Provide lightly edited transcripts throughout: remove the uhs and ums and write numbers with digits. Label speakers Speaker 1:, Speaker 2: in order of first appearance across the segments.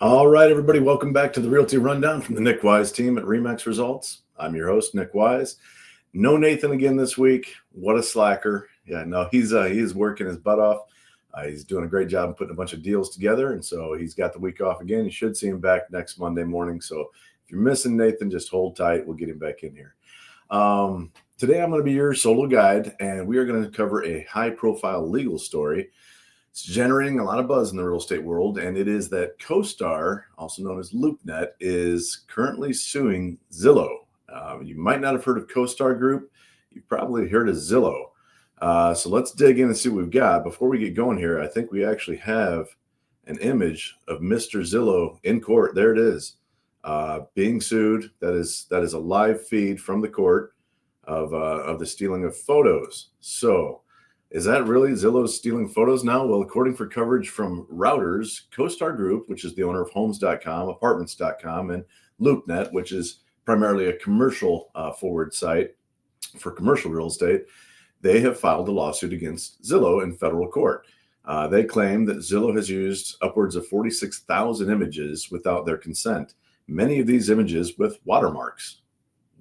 Speaker 1: All right, everybody, welcome back to the Realty Rundown from the Nick Wise team at Remax Results. I'm your host, Nick Wise. No Nathan again this week. What a slacker. Yeah, no, he's working his butt off. He's doing a great job putting a bunch of deals together, and so he's got the week off again. You should see him back next Monday morning. So if you're missing Nathan, just hold tight. We'll get him back in here. Today, I'm going to be your solo guide, and we are going to cover a high-profile legal story. It's generating a lot of buzz in the real estate world, and it is that CoStar, also known as LoopNet, is currently suing Zillow. You might not have heard of CoStar Group. You've probably heard of Zillow. So let's dig in and see what we've got. Before we get going here, I think we actually have an image of Mr. Zillow in court. There it is, being sued. That is a live feed from the court of the stealing of photos. So is that really Zillow's stealing photos now? Well, according for coverage from Routers, CoStar Group, which is the owner of Homes.com, Apartments.com, and LoopNet, which is primarily a commercial forward site for commercial real estate, they have filed a lawsuit against Zillow in federal court. They claim that Zillow has used upwards of 46,000 images without their consent, many of these images with watermarks.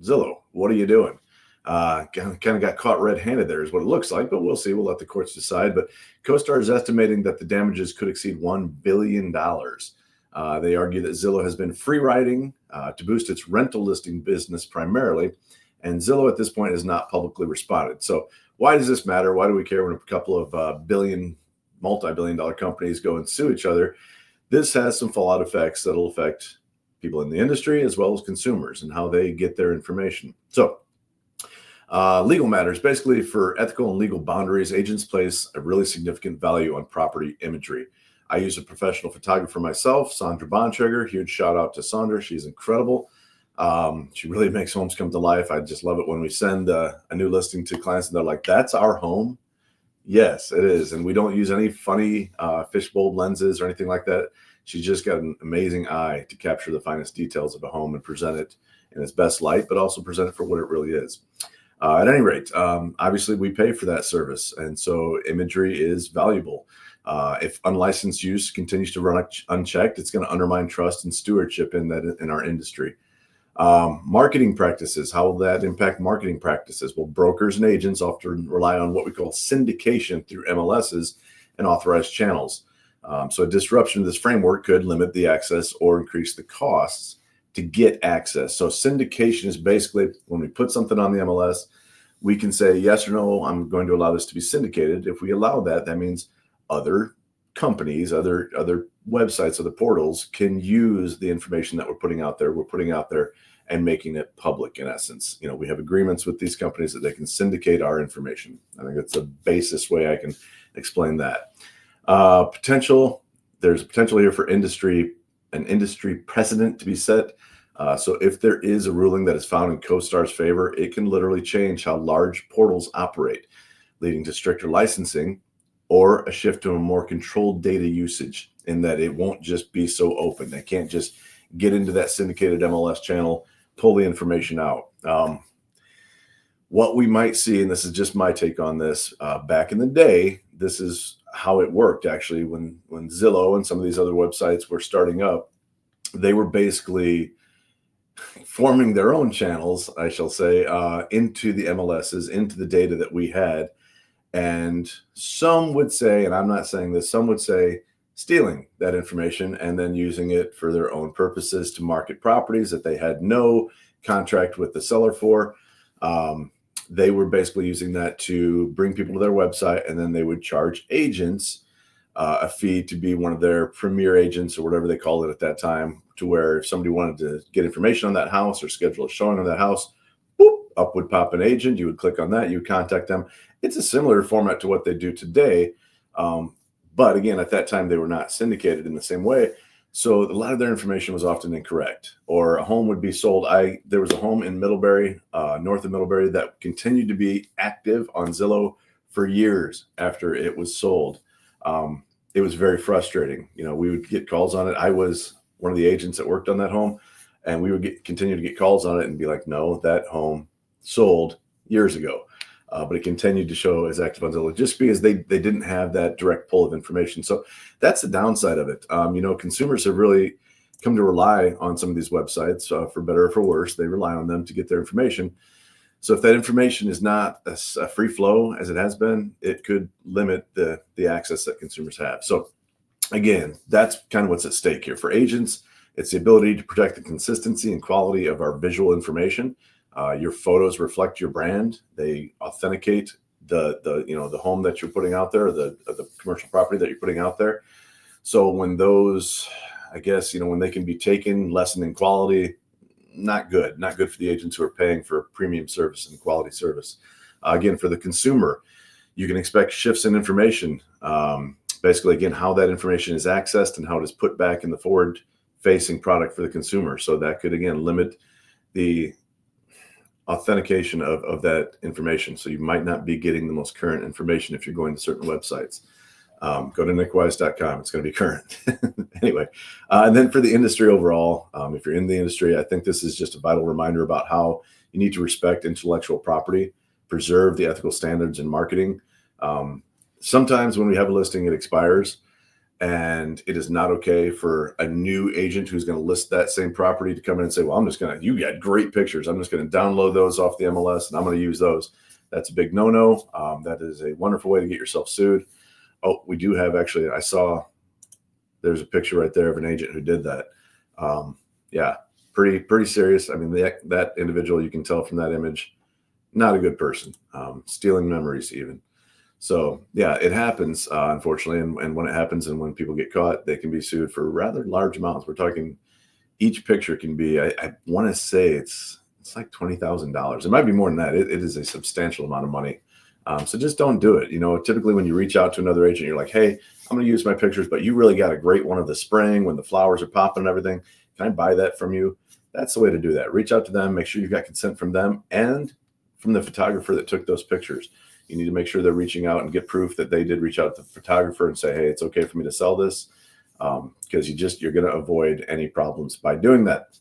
Speaker 1: Zillow, what are you doing? Kind of got caught red-handed there is what it looks like, but we'll see. We'll let the courts decide. But CoStar is estimating that the damages could exceed $1 billion. They argue that Zillow has been free riding to boost its rental listing business primarily, and Zillow at this point has not publicly responded. So why does this matter? Why do we care when a couple of multi-billion-dollar companies go and sue each other? This has some fallout effects that will affect people in the industry as well as consumers and how they get their information. So legal matters. Basically, for ethical and legal boundaries, agents place a really significant value on property imagery. I use a professional photographer myself, Sandra Bontrager. Huge shout out to Sandra. She's incredible. She really makes homes come to life. I just love it when we send a new listing to clients and they're like, that's our home. Yes, it is. And we don't use any funny fishbowl lenses or anything like that. She's just got an amazing eye to capture the finest details of a home and present it in its best light, but also present it for what it really is. At any rate, obviously we pay for that service, and so imagery is valuable. If unlicensed use continues to run unchecked, it's going to undermine trust and stewardship in our industry. Marketing practices, how will that impact marketing practices? Well, brokers and agents often rely on what we call syndication through MLSs and authorized channels. So a disruption of this framework could limit the access or increase the costs to get access. So syndication is basically when we put something on the MLS, we can say yes or no, I'm going to allow this to be syndicated. If we allow that, that means other companies, other websites, other portals can use the information that we're putting out there and making it public in essence. We have agreements with these companies that they can syndicate our information. I think that's the basis way I can explain that. There's potential here for an industry precedent to be set. So if there is a ruling that is found in CoStar's favor, it can literally change how large portals operate, leading to stricter licensing or a shift to a more controlled data usage in that it won't just be so open. They can't just get into that syndicated MLS channel, pull the information out. What we might see, and this is just my take on this, back in the day, this is how it worked actually when Zillow and some of these other websites were starting up. They were basically forming their own channels, I shall say, into the MLSs, into the data that we had. And some would say, and I'm not saying this, some would say stealing that information and then using it for their own purposes to market properties that they had no contract with the seller for. They were basically using that to bring people to their website, and then they would charge agents a fee to be one of their premier agents or whatever they called it at that time, to where if somebody wanted to get information on that house or schedule a showing on that house, boop, up would pop an agent. You would click on that, you would contact them. It's a similar format to what they do today. But again, at that time, they were not syndicated in the same way. So a lot of their information was often incorrect, or a home would be sold. There was a home in Middlebury, north of Middlebury, that continued to be active on Zillow for years after it was sold. It was very frustrating. We would get calls on it. I was one of the agents that worked on that home, and we would continue to get calls on it and be like, no, that home sold years ago. But it continued to show as active on Zillow just because they didn't have that direct pull of information. So that's the downside of it. Consumers have really come to rely on some of these websites, for better or for worse. They rely on them to get their information. So if that information is not a free flow as it has been, it could limit the access that consumers have. So again, that's kind of what's at stake here. For agents, it's the ability to protect the consistency and quality of our visual information. Your photos reflect your brand. They authenticate the home that you're putting out there, the commercial property that you're putting out there. So when those, I guess, when they can be taken, lessen in quality, not good for the agents who are paying for premium service and quality service. Again, for the consumer, you can expect shifts in information. Basically, again, how that information is accessed and how it is put back in the forward-facing product for the consumer. So that could, again, limit the authentication of that information. So you might not be getting the most current information if you're going to certain websites. Go to nickwise.com. It's going to be current. Anyway, and then for the industry overall, if you're in the industry, I think this is just a vital reminder about how you need to respect intellectual property, preserve the ethical standards in marketing. Sometimes when we have a listing, it expires, and it is not okay for a new agent who's going to list that same property to come in and say, well, you got great pictures. I'm just going to download those off the MLS and I'm going to use those. That's a big no-no. That is a wonderful way to get yourself sued. Oh, we do have, actually, I saw there's a picture right there of an agent who did that. Yeah, pretty serious. I mean, that individual, you can tell from that image, not a good person, stealing memories even. So yeah, it happens, unfortunately. And when it happens and when people get caught, they can be sued for rather large amounts. We're talking each picture can be, I want to say it's like $20,000. It might be more than that. It is a substantial amount of money. So just don't do it. Typically when you reach out to another agent, you're like, hey, I'm going to use my pictures, but you really got a great one of the spring when the flowers are popping and everything. Can I buy that from you? That's the way to do that. Reach out to them, make sure you've got consent from them and from the photographer that took those pictures. You need to make sure they're reaching out and get proof that they did reach out to the photographer and say, hey, it's okay for me to sell this, because you're going to avoid any problems by doing that.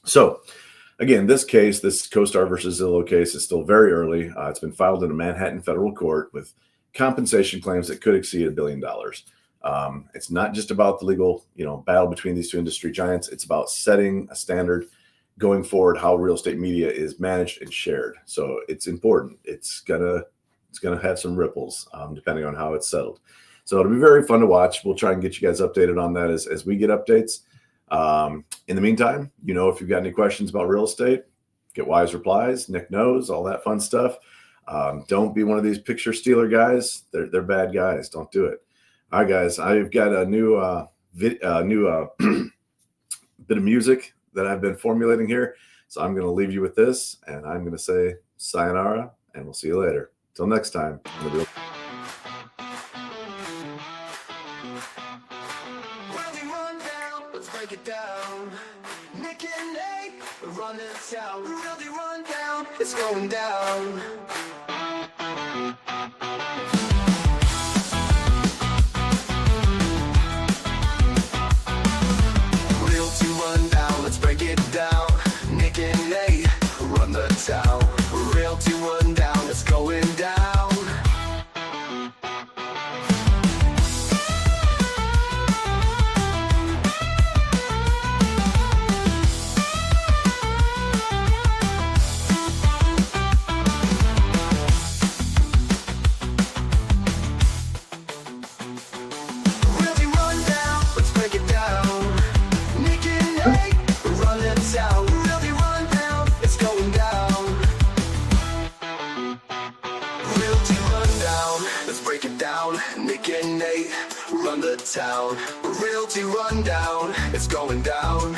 Speaker 1: So again, this case, this CoStar versus Zillow case, is still very early. It's been filed in a Manhattan federal court with compensation claims that could exceed $1 billion. It's not just about the legal, battle between these two industry giants. It's about setting a standard going forward, how real estate media is managed and shared. So it's important. It's gonna have some ripples, depending on how it's settled. So it'll be very fun to watch. We'll try and get you guys updated on that as we get updates. In the meantime, if you've got any questions about real estate, get Wise replies. Nick knows all that fun stuff. Don't be one of these picture stealer guys. They're bad guys. Don't do it. All right, guys. I've got a new bit of music that I've been formulating here. So I'm going to leave you with this, and I'm going to say sayonara, and we'll see you later. Till next time.
Speaker 2: Let's break it down. Nick and Nate, we're running town. Really run down, it's going down. Realty rundown, let's break it down. Nick and Nate, run the town. Realty rundown, it's going down. Nick and Nate run the town. Realty rundown, it's going down.